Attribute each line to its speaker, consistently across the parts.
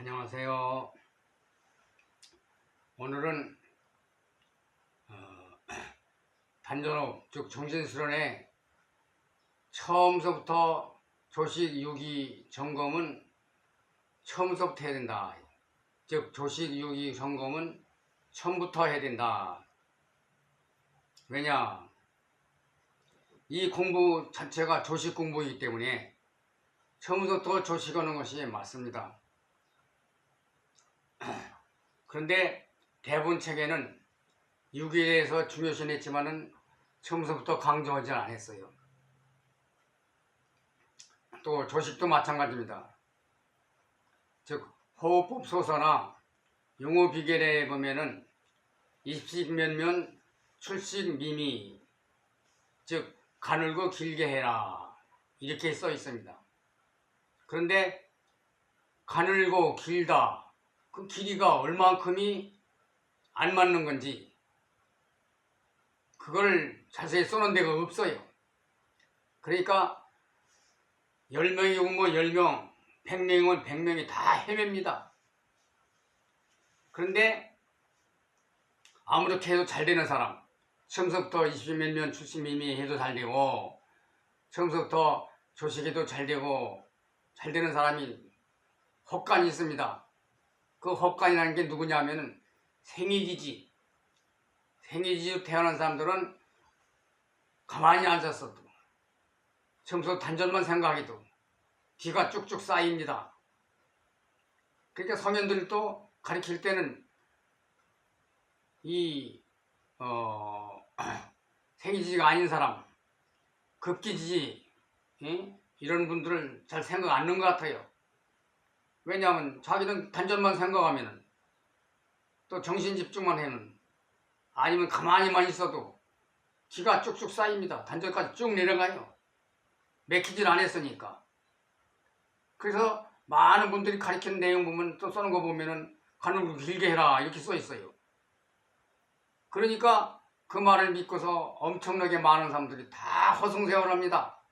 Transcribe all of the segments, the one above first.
Speaker 1: 안녕하세요. 오늘은 단전업 즉 정신수련의 처음서부터 조식 유기 점검은 처음서부터 해야 된다. 즉 조식 유기 점검은 처음부터 해야 된다. 왜냐? 이 공부 자체가 조식 공부이기 때문에 처음부터 조식하는 것이 맞습니다. 그런데 대부분 책에는 유기에 대해서 중요시 했지만은 처음부터 강조하지 않았어요. 또 조식도 마찬가지입니다. 즉 호흡법 소서나 용어 비결에 보면은 입식 면면 출식 미미, 즉 가늘고 길게 해라 이렇게 써 있습니다. 그런데 가늘고 길다, 그 길이가 얼만큼이 안 맞는 건지 그걸 자세히 써놓은 데가 없어요. 그러니까 10명이 오면 10명, 100명이면 100명이 다 헤맵니다. 그런데 아무렇게 해도 잘 되는 사람, 처음부터 20몇 년 출신미미 해도 잘 되고 처음부터 조식해도 잘 되고 잘 되는 사람이 헛간이 있습니다. 그 헛간이라는 게 누구냐면은 생이지지. 생이지로 태어난 사람들은 가만히 앉았어도 처음부터 단전만 생각해도 기가 쭉쭉 쌓입니다. 그러니까 서면들도 가르칠 때는 이 생이지지가 아닌 사람, 급기지지 이런 분들을 잘 생각 안 하는 것 같아요. 왜냐하면 자기는 단전만 생각하면 또 정신 집중만 하면 아니면 가만히만 있어도 기가 쭉쭉 쌓입니다. 단전까지 쭉 내려가요. 맥히질 않았으니까. 그래서 많은 분들이 가르치는 내용 보면 또 써는 거 보면은 가늘고 길게 해라 이렇게 써 있어요. 그러니까 그 말을 믿고서 엄청나게 많은 사람들이 다 허송세월 합니다.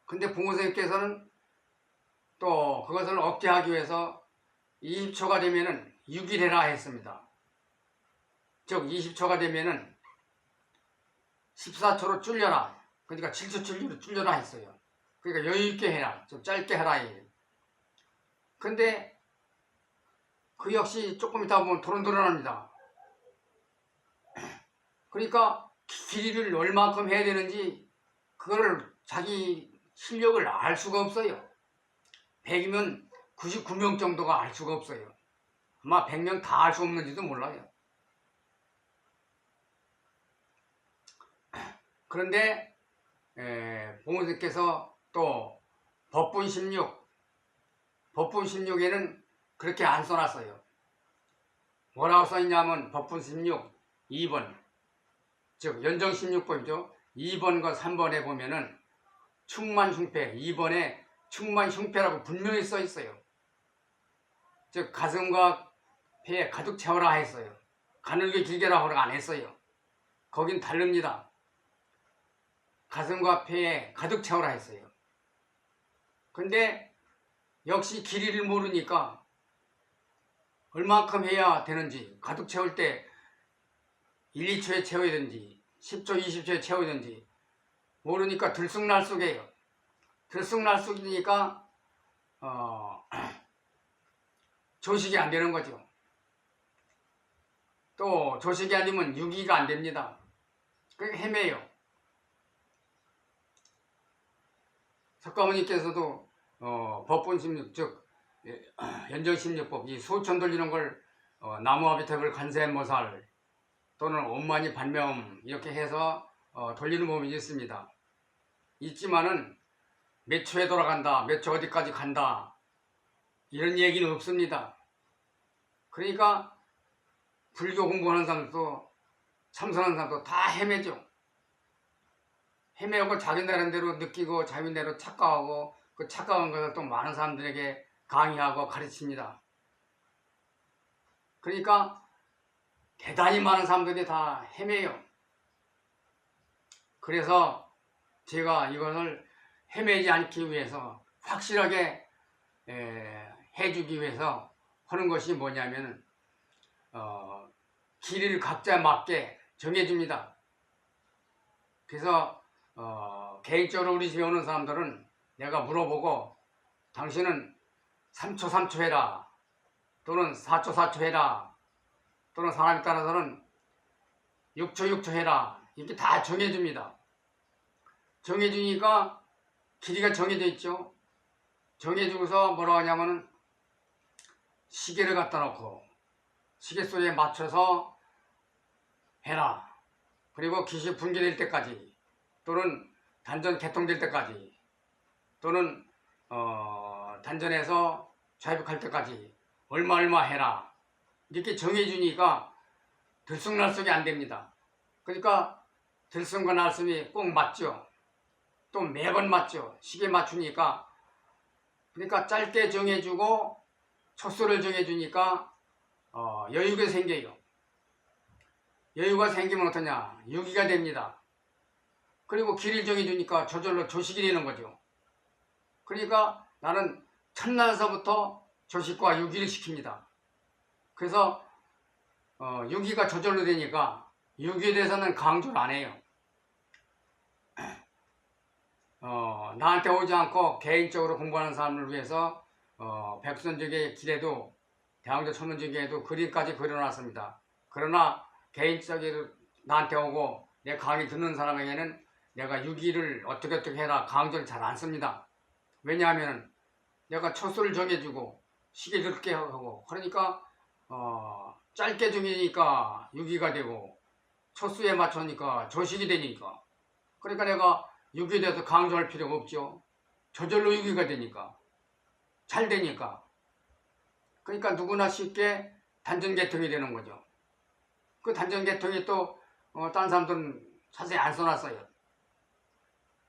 Speaker 1: 근데 부모 선생님께서는 또 그것을 억제하기 위해서 20초가 되면은 6일 해라 했습니다. 즉 20초가 되면은 14초로 줄여라. 그러니까 7초 줄여라 했어요. 그러니까 여유있게 해라. 좀 짧게 해라. 근데 그 역시 조금 있다 보면 도론도론합니다. 그러니까 길이를 얼마큼 해야 되는지 그거를 자기 실력을 알 수가 없어요. 100이면 99명 정도가 알 수가 없어요. 아마 100명 다 알 수 없는지도 몰라요. 그런데 부모님께서 또 법분 16에는 그렇게 안 써놨어요. 뭐라고 써있냐면 법분 16 2번, 즉 연정 16번이죠. 2번과 3번에 보면은 충만흉패, 2번에 충만흉패라고 분명히 써있어요. 즉 가슴과 폐에 가득 채워라 했어요. 가늘게 길게라 허락 안 했어요. 거긴 다릅니다. 가슴과 폐에 가득 채워라 했어요. 근데 역시 길이를 모르니까 얼마큼 해야 되는지, 가득 채울 때 1, 2초에 채워야 되는지 10초, 20초에 채워야 되는지 모르니까 들쑥날쑥해요. 들쑥날쑥이니까 조식이 안 되는 거죠. 또 조식이 아니면 유기가 안 됩니다. 그게 헤매요. 석가모니께서도 법분 16, 즉 연정 16법, 이 수천 돌리는 걸 나무아비택을 관세음모살 또는 온만이 반명 이렇게 해서 돌리는 법이 있습니다. 있지만은 몇 초에 돌아간다, 몇 초 어디까지 간다 이런 얘기는 없습니다. 그러니까 불교 공부하는 사람도 참선하는 사람도 다 헤매죠. 헤매고 자기 나름대로 느끼고 자기 나름대로 착각하고 그 착각한 것을 또 많은 사람들에게 강의하고 가르칩니다. 그러니까 대단히 많은 사람들이 다 헤매요. 그래서 제가 이것을 헤매지 않기 위해서 확실하게 해주기 위해서 하는 것이 뭐냐면 길이를 각자 맞게 정해줍니다. 그래서 개인적으로 우리 집에 오는 사람들은 내가 물어보고 당신은 3초 3초 해라 또는 4초 4초 해라 또는 사람에 따라서는 6초 6초 해라 이렇게 다 정해줍니다. 정해주니까 길이가 정해져 있죠. 정해주고서 뭐라고 하냐면은 시계를 갖다 놓고 시계 소리에 맞춰서 해라. 그리고 기시 분기될 때까지 또는 단전 개통될 때까지 또는 단전에서 좌입할 때까지 얼마 해라. 이렇게 정해주니까 들쑥날쑥이 안 됩니다. 그러니까 들쑥과 날쑥이 꼭 맞죠. 또 매번 맞죠. 시계 맞추니까. 그러니까 짧게 정해주고 초수를 정해주니까 여유가 생겨요. 여유가 생기면 어떠냐? 유기가 됩니다. 그리고 길을 정해주니까 저절로 조식이 되는 거죠. 그러니까 나는 첫날서부터 조식과 유기를 시킵니다. 그래서 유기가 저절로 되니까 유기에 대해서는 강조를 안 해요. 나한테 오지 않고 개인적으로 공부하는 사람을 위해서 백선적의 길에도 대항저 천문적에도 그림까지 그려놨습니다. 그러나 개인적으로 나한테 오고 내 강의 듣는 사람에게는 내가 유기를 어떻게 해라 강조를 잘 안 씁니다. 왜냐하면 내가 초수를 정해주고 시계 늦게 하고 그러니까 짧게 정해니까 유기가 되고 초수에 맞추니까 조식이 되니까 그러니까 내가 유기에 대해서 강조할 필요가 없죠. 저절로 유기가 되니까 잘 되니까 그러니까 누구나 쉽게 단전개통이 되는 거죠. 그 단전개통이 또 다른 사람들은 자세히 안 써놨어요.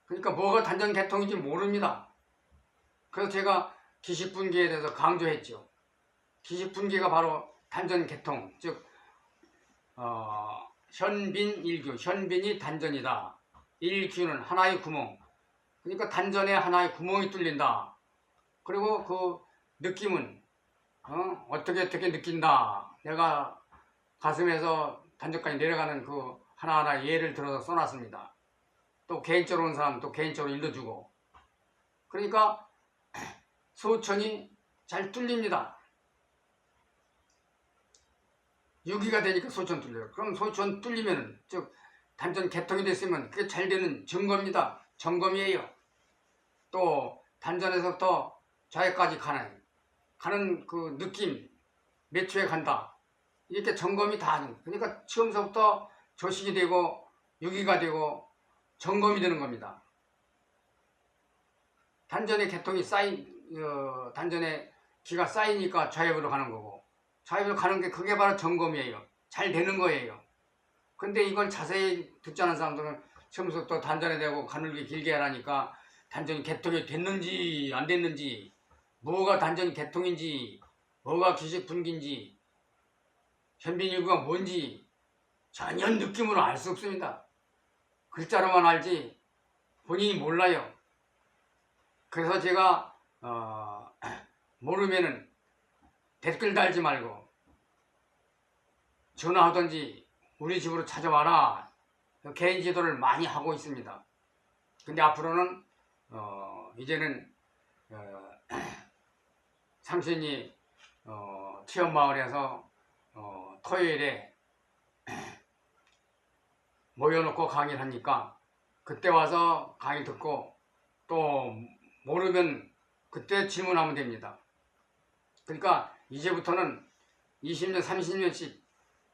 Speaker 1: 그러니까 뭐가 단전개통인지 모릅니다. 그래서 제가 기식분기에 대해서 강조했죠. 기식분기가 바로 단전개통, 즉 현빈 일규, 현빈이 단전이다. 일규는 하나의 구멍. 그러니까 단전에 하나의 구멍이 뚫린다. 그리고 그 느낌은 어떻게 느낀다. 내가 가슴에서 단전까지 내려가는 그 하나하나 예를 들어서 써놨습니다. 또 개인적으로 온 사람 또 개인적으로 일러주고. 그러니까 소천이 잘 뚫립니다. 유기가 되니까 소천 뚫려요. 그럼 소천 뚫리면 즉 단전 개통이 됐으면 그게 잘 되는 증거입니다. 점검이에요. 또 단전에서부터 좌회까지 가는 그 느낌 몇 초에 간다. 이렇게 점검이 다 하는. 그러니까 처음서부터 조식이 되고 유기가 되고 점검이 되는 겁니다. 단전의 개통이 단전에 기가 쌓이니까 좌회로 가는 거고 좌회로 가는 게 그게 바로 점검이에요. 잘 되는 거예요. 근데 이걸 자세히 듣지 않은 사람들은 처음부터 단전에 대고 가늘게 길게 하라니까 단전이 개통이 됐는지 안 됐는지 뭐가 단전이 개통인지 뭐가 기식분기인지 현빈일구가 뭔지 전혀 느낌으로 알 수 없습니다. 글자로만 알지 본인이 몰라요. 그래서 제가 모르면은 댓글 달지 말고 전화하든지 우리 집으로 찾아와라. 개인 지도를 많이 하고 있습니다. 근데 앞으로는 이제는 삼신이 체험마을에서 토요일에 모여놓고 강의를 하니까 그때 와서 강의 듣고 또 모르면 그때 질문하면 됩니다. 그러니까 이제부터는 20년 30년씩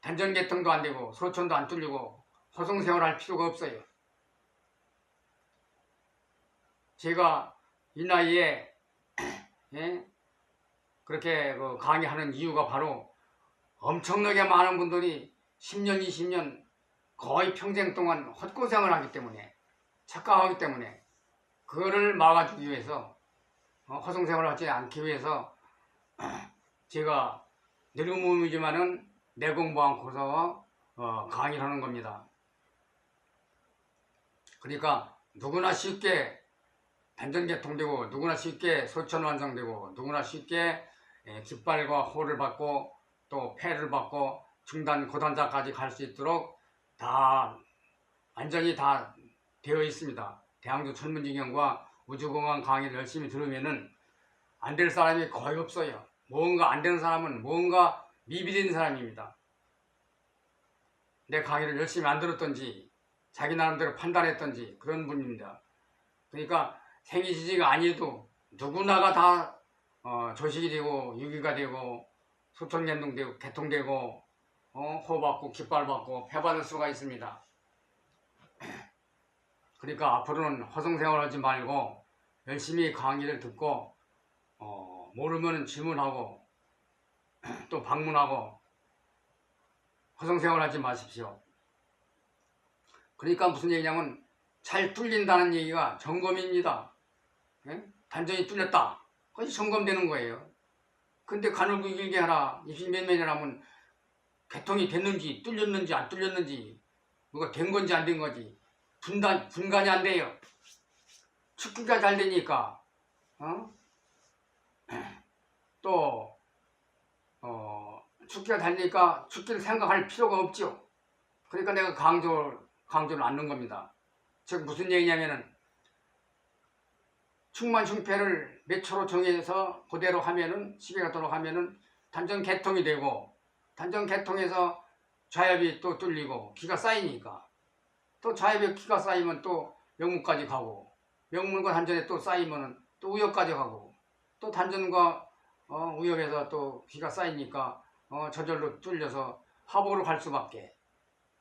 Speaker 1: 단전개통도 안 되고 소천도 안 뚫리고 호송생활 할 필요가 없어요. 제가 이 나이에 그렇게 강의하는 이유가 바로 엄청나게 많은 분들이 10년 20년 거의 평생 동안 헛고생을 하기 때문에 착각하기 때문에 그거를 막아주기 위해서 허송생활을 하지 않기 위해서 제가 늙은 몸이지만은 내 공부 않고서 강의를 하는 겁니다. 그러니까 누구나 쉽게 단전 개통되고 누구나 쉽게 소천 완성되고 누구나 쉽게 깃발과 호를 받고 또 패를 받고 중단 고단자까지 갈 수 있도록 다 완전히 다 되어 있습니다. 대항도 천문지경과 우주공항 강의를 열심히 들으면은 안 될 사람이 거의 없어요. 뭔가 안 되는 사람은 뭔가 미비된 사람입니다. 내 강의를 열심히 안 들었던지 자기 나름대로 판단했던지 그런 분입니다. 그러니까 생이지지가 아니어도 누구나가 다 조식이 되고 유기가 되고 소천연동되고 개통되고 호받고 깃발받고 패받을 수가 있습니다. 그러니까 앞으로는 허송생활하지 말고 열심히 강의를 듣고 모르면 질문하고 또 방문하고 허송생활하지 마십시오. 그러니까 무슨 얘기냐면 잘 뚫린다는 얘기가 점검입니다. 단전이 뚫렸다. 그것이 점검되는 거예요. 근데 가늘고 길게 하라. 20몇 년이라면 개통이 됐는지 뚫렸는지 안 뚫렸는지 뭐가 된 건지 안 된 건지 분간이 안 돼요. 축기가 잘 되니까 또 축기가 잘 되니까 축기를 생각할 필요가 없죠. 그러니까 내가 강조를 않는 겁니다. 즉 무슨 얘기냐면은 충만충패를 몇 초로 정해서 그대로 하면은 시계 가도록 하면은 단전 개통이 되고 단전 개통에서 좌엽이 또 뚫리고 기가 쌓이니까 또 좌엽에 기가 쌓이면 또 명문까지 가고 명문과 단전에 또 쌓이면은 또 우엽까지 가고 또 단전과 우엽에서 또 기가 쌓이니까 저절로 뚫려서 하복으로 갈 수밖에.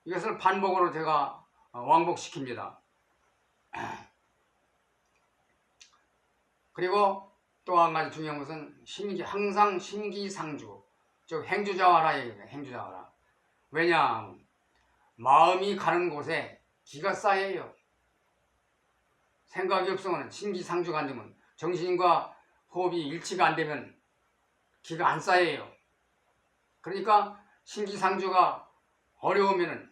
Speaker 1: 이것을 반복으로 제가 왕복시킵니다. 그리고 또 한 가지 중요한 것은 항상 신기상주, 즉 행주자와라 얘기입니다. 행주자와라. 왜냐, 마음이 가는 곳에 기가 쌓여요. 생각이 없으면 신기상주가 안 되면 정신과 호흡이 일치가 안 되면 기가 안 쌓여요. 그러니까 신기상주가 어려우면은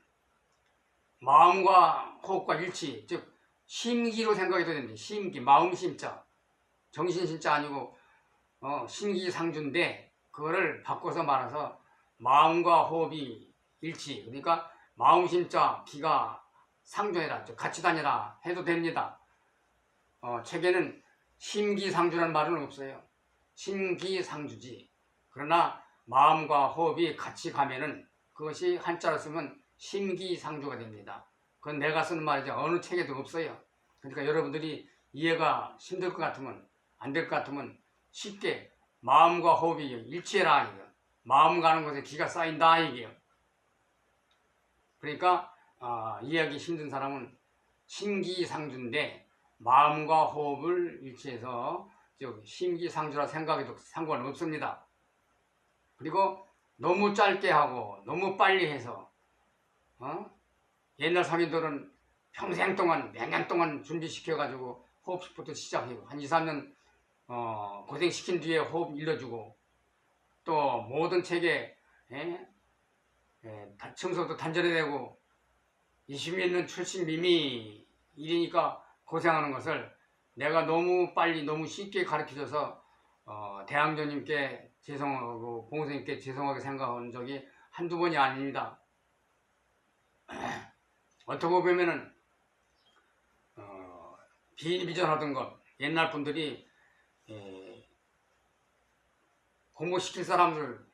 Speaker 1: 마음과 호흡과 일치, 즉 심기로 생각해도 되는데 심기, 마음 심자, 정신 심자 아니고 신기상주인데 그거를 바꿔서 말해서 마음과 호흡이 일치, 그러니까 마음 심자 기가 상조해라, 같이 다니라 해도 됩니다. 책에는 심기상주라는 말은 없어요. 심기상주지. 그러나 마음과 호흡이 같이 가면은 그것이 한자로 쓰면 심기상주가 됩니다. 그건 내가 쓰는 말이죠. 어느 책에도 없어요. 그러니까 여러분들이 이해가 힘들 것 같으면 안 될 것 같으면 쉽게 마음과 호흡이 일치해라 이게요. 마음 가는 곳에 기가 쌓인다 이게요. 그러니까 이해하기 힘든 사람은 심기상주인데 마음과 호흡을 일치해서 즉 심기상주라 생각해도 상관은 없습니다. 그리고 너무 짧게 하고 너무 빨리 해서 옛날 상인들은 평생 동안 몇 년 동안 준비시켜가지고 호흡부터 시작해요. 한 2, 3년 고생시킨 뒤에 호흡 일러주고 또 모든 책에 처음부터 단전해내고 20몇 년 출신 미미 일이니까 고생하는 것을 내가 너무 빨리 너무 쉽게 가르쳐줘서 대항조님께 죄송하고 봉선님께 죄송하게 생각한 적이 한두 번이 아닙니다. 어떻게 보면은 비인비전하던 것 옛날 분들이 공부시킬 사람들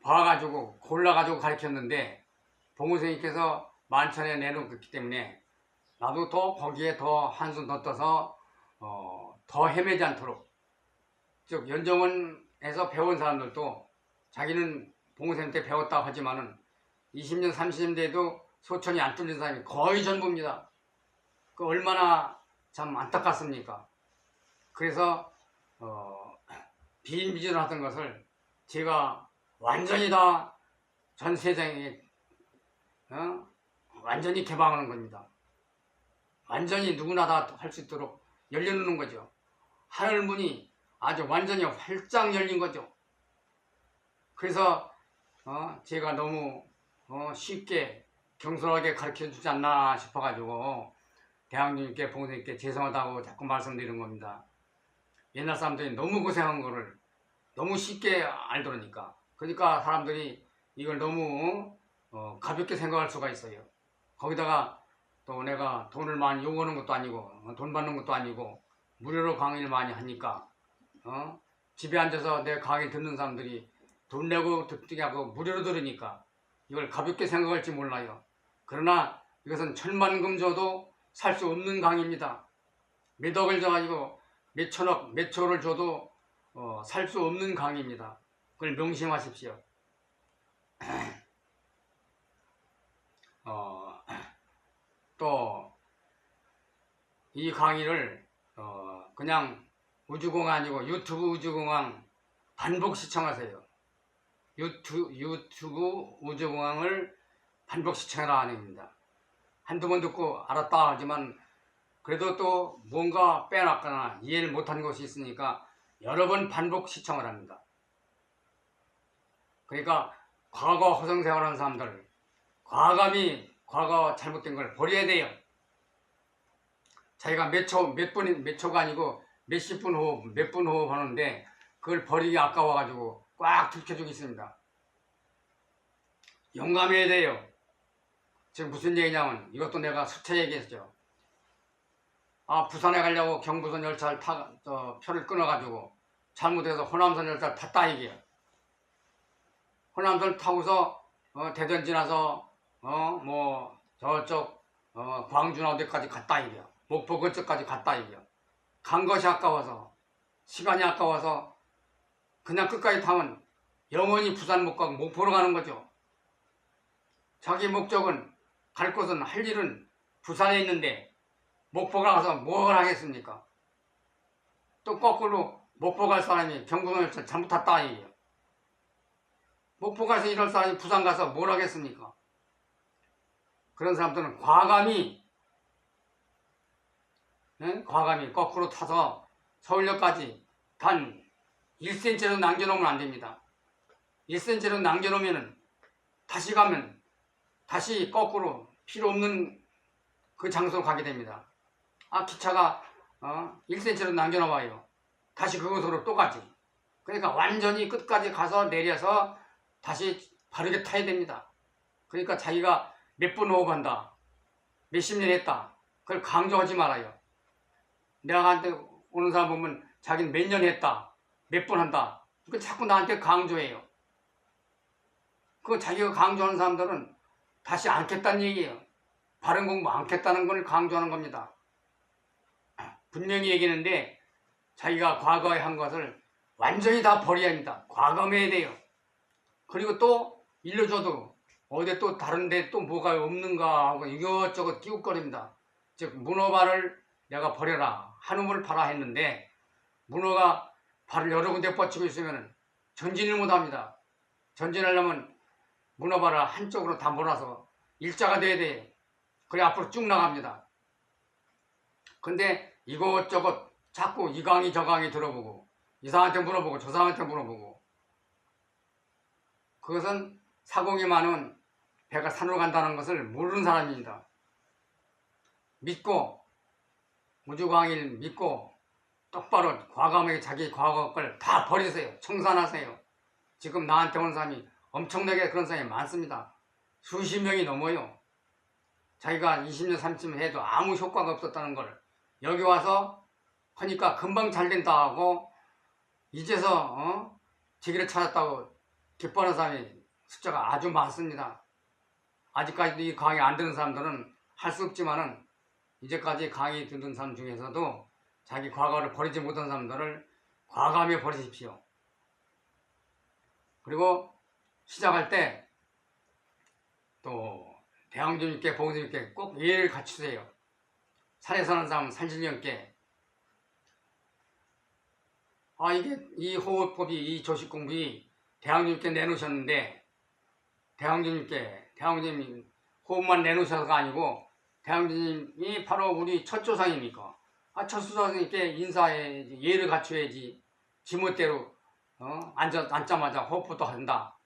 Speaker 1: 봐가지고 골라가지고 가르쳤는데 봉선님께서 만천에 내놓기 때문에 나도 더 거기에 더 한숨 더 떠서 더 헤매지 않도록, 즉 연정원에서 배운 사람들도 자기는 봉선님 때 배웠다고 하지만은 20년 30년 돼도 소천이 안 뚫린 사람이 거의 전부입니다. 그 얼마나 참 안타깝습니까? 그래서 비인비전을 하던 것을 제가 완전히 다 전 세상에 완전히 개방하는 겁니다. 완전히 누구나 다 할 수 있도록 열려놓는 거죠. 하늘문이 아주 완전히 활짝 열린 거죠. 그래서 제가 너무 쉽게 경솔하게 가르쳐 주지 않나 싶어가지고 대왕님께 봉선님께 죄송하다고 자꾸 말씀드리는 겁니다. 옛날 사람들이 너무 고생한 거를 너무 쉽게 알더라니까. 그러니까 사람들이 이걸 너무 가볍게 생각할 수가 있어요. 거기다가 또 내가 돈을 많이 요구하는 것도 아니고 돈 받는 것도 아니고 무료로 강의를 많이 하니까 집에 앉아서 내 강의 듣는 사람들이 돈 내고 듣게 하고 무료로 들으니까 이걸 가볍게 생각할지 몰라요. 그러나 이것은 천만금 줘도 살 수 없는 강의입니다. 몇 억을 줘가지고 몇 천억, 몇 조를 줘도 살 수 없는 강의입니다. 그걸 명심하십시오. 또 이 강의를 그냥 우주공항 아니고 유튜브 우주공항 반복 시청하세요. 유튜브 우주공항을 반복 시청하라 하는 겁니다. 한두 번 듣고 알았다 하지만 그래도 또 뭔가 빼놨거나 이해를 못한 것이 있으니까 여러 번 반복 시청을 합니다. 그러니까 과거 허송생활하는 사람들 과감히 과거 잘못된 걸 버려야 돼요. 자기가 몇 초가 아니고 몇십 분 호흡, 몇 분 호흡 하는데 그걸 버리기 아까워가지고 꽉 들켜주고 있습니다. 용감해야 돼요. 지금 무슨 얘기냐면 이것도 내가 수차 얘기했죠. 부산에 가려고 경부선 열차를 표를 끊어가지고 잘못해서 호남선 열차를 탔다 이게요. 호남선 타고서 대전 지나서 뭐 저쪽 광주나 어디까지 갔다 이게요. 목포 그쪽까지 갔다 이게요. 간 것이 아까워서 시간이 아까워서 그냥 끝까지 타면 영원히 부산 못 가고 목포로 가는 거죠. 자기 목적은 갈 곳은 할 일은 부산에 있는데 목포 가서 뭘 하겠습니까? 또 거꾸로 목포 갈 사람이 경부선 열차 잘못 탔다 이게요. 목포 가서 이럴 사람이 부산 가서 뭘 하겠습니까? 그런 사람들은 과감히 거꾸로 타서 서울역까지 단 1cm로 남겨놓으면 안 됩니다. 1cm로 남겨놓으면 다시 가면 다시 거꾸로 필요 없는 그 장소로 가게 됩니다. 기차가 1cm로 남겨놓아요. 다시 그곳으로 또 가지. 그러니까 완전히 끝까지 가서 내려서 다시 바르게 타야 됩니다. 그러니까 자기가 몇 분 호흡한다, 몇십 년 했다, 그걸 강조하지 말아요. 내가 한테 오는 사람 보면 자기는 몇 년 했다, 몇 분 한다, 그걸 자꾸 나한테 강조해요. 그 자기가 강조하는 사람들은 다시 않겠다는 얘기예요. 바른 공부 않겠다는 걸 강조하는 겁니다. 분명히 얘기했는데 자기가 과거에 한 것을 완전히 다 버려야 합니다. 과감해야 돼요. 그리고 또 일러줘도 어디 또 다른 데 또 뭐가 없는가 하고 이것저것 끼웃거립니다. 즉 문어발을 내가 버려라, 한우물을 팔아 했는데 문어가 발을 여러 군데 뻗치고 있으면 전진을 못합니다. 전진하려면 문어발을 한쪽으로 다 몰아서 일자가 돼야 돼. 그래 앞으로 쭉 나갑니다. 근데 이것저것 자꾸 이 강의 저 강의 들어보고 이 사람한테 물어보고 저 사람한테 물어보고 그것은 사공이 많은 배가 산으로 간다는 것을 모르는 사람입니다. 믿고 우주광일 믿고 똑바로 과감하게 자기 과거 걸 다 버리세요. 청산하세요. 지금 나한테 오는 사람이 엄청나게 그런 사람이 많습니다. 수십 명이 넘어요. 자기가 20년 30년 해도 아무 효과가 없었다는 걸 여기 와서 하니까 금방 잘 된다 하고 이제서 제기를 찾았다고 기뻐하는 사람이 숫자가 아주 많습니다. 아직까지도 이 강의 안 듣는 사람들은 할 수 없지만은 이제까지 강의 듣는 사람 중에서도 자기 과거를 버리지 못한 사람들을 과감히 버리십시오. 그리고 시작할 때 또 대왕주님께 보호주님께 꼭 예를 갖추세요. 산에 사는 사람은 산신령께 이게 이 호흡법이 이 조식공부이 대왕주님께 내놓으셨는데 대왕주님이 호흡만 내놓으셔서가 아니고 대왕주님이 바로 우리 첫 조상이니까 첫 조상님께 인사해 예를 갖춰야지 지멋대로 앉자마자 호흡부터 한다.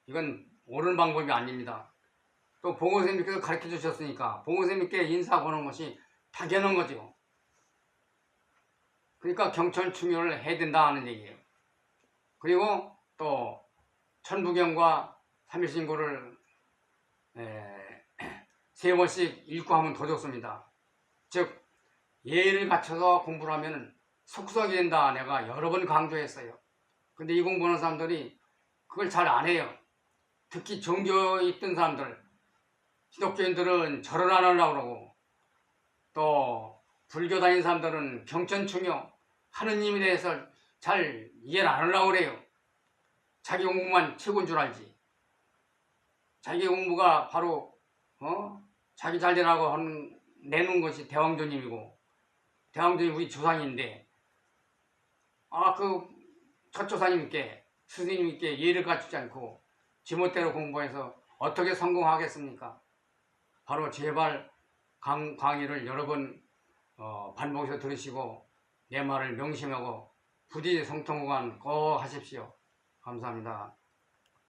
Speaker 1: 이건 옳은 방법이 아닙니다. 또 봉호선생님께서 가르쳐 주셨으니까 봉호선생님께 인사하는 것이 당연한 거죠. 그러니까 경천충효를 해야 된다 하는 얘기예요. 그리고 또 천부경과 삼일신고를 3번씩 읽고 하면 더 좋습니다. 즉 예의를 갖춰서 공부를 하면 속성이 된다 내가 여러 번 강조했어요. 근데 이 공부하는 사람들이 그걸 잘 안 해요. 특히 종교에 있던 사람들, 기독교인들은 절을 안 하려고 그러고, 또 불교 다니는 사람들은 경천충효 하느님에 대해서 잘 이해를 안 하려고 그래요. 자기 공부만 최고인 줄 알지. 자기 공부가 바로 자기 잘 되라고 내놓은 것이 대왕조님이고, 대왕조님 우리 조상인데, 첫 조상님께 스님께 예의를 갖추지 않고 지멋대로 공부해서 어떻게 성공하겠습니까? 바로 제발 강의를 여러 번 반복해서 들으시고 내 말을 명심하고 부디 성통관 꼭 하십시오. 감사합니다.